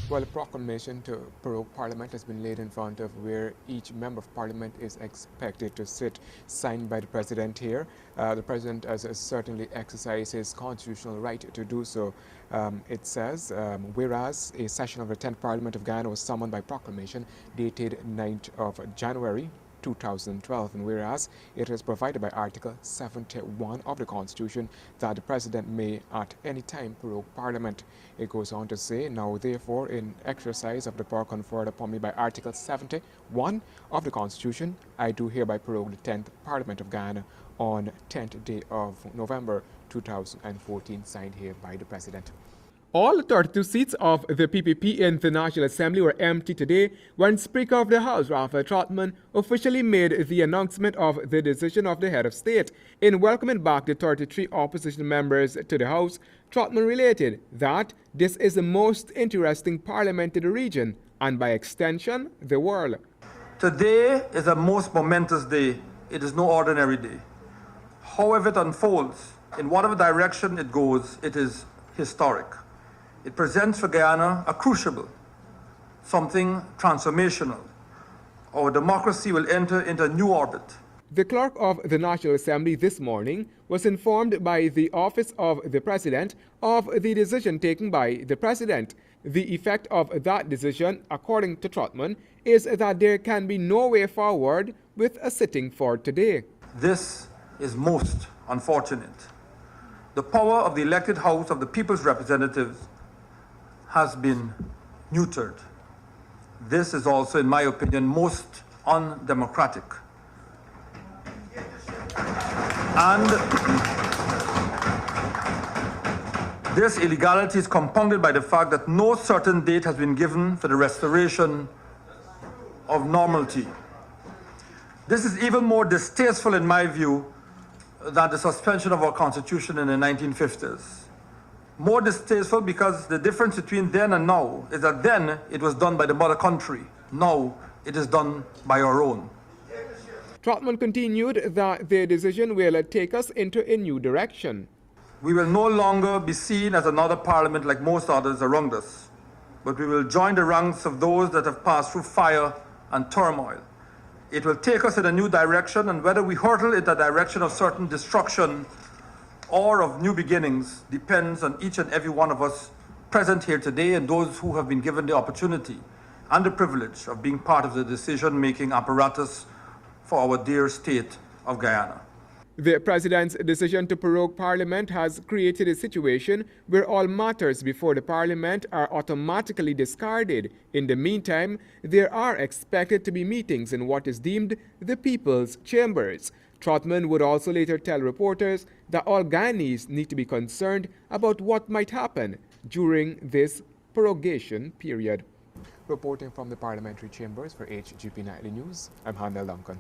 Well, a proclamation to prorogue Parliament has been laid in front of where each member of Parliament is expected to sit, signed by the President here. The President has certainly exercised his constitutional right to do so. It says, whereas a session of the 10th Parliament of Guyana was summoned by proclamation dated 9th of January 2012, and whereas it is provided by Article 71 of the Constitution that the President may at any time prorogue Parliament. It goes on to say, now therefore in exercise of the power conferred upon me by Article 71 of the Constitution, I do hereby prorogue the 10th Parliament of Guyana on 10th day of November 2014, signed here by the President. All 32 seats of the PPP in the National Assembly were empty today when Speaker of the House, RAPHAEL TROTMAN, officially made the announcement of the decision of the head of state. In welcoming back the 33 opposition members to the House, TROTMAN related that this is the most interesting parliament in the region and by extension, the world. Today is a most momentous day. It is no ordinary day. However it unfolds, in whatever direction it goes, it is historic. It presents for Guyana a crucible, something transformational. Our democracy will enter into a new orbit. The clerk of the National Assembly this morning was informed by the Office of the President of the decision taken by the President. The effect of that decision, according to TROTMAN, is that there can be no way forward with a sitting for today. This is most unfortunate. The power of the elected House of the People's Representatives has been neutered. This is also, in my opinion, most undemocratic. And this illegality is compounded by the fact that no certain date has been given for the restoration of normality. This is even more distasteful, in my view, than the suspension of our Constitution in the 1950s. More distasteful because the difference between then and now is that then it was done by the mother country. Now it is done by our own. TROTMAN continued that their decision will take us into a new direction. We will no longer be seen as another parliament like most others around us, but we will join the ranks of those that have passed through fire and turmoil. It will take us in a new direction, and whether we hurtle in the direction of certain destruction or of new beginnings depends on each and every one of us present here today and those who have been given the opportunity and the privilege of being part of the decision-making apparatus for our dear state of Guyana. The President's decision to prorogue Parliament has created a situation where all matters before the Parliament are automatically discarded. In the meantime, there are expected to be meetings in what is deemed the People's Chambers. TROTMAN would also later tell reporters that all Guyanese need to be concerned about what might happen during this prorogation period. Reporting from the parliamentary chambers for HGP Nightly News, I'm HANDEL DUNCAN.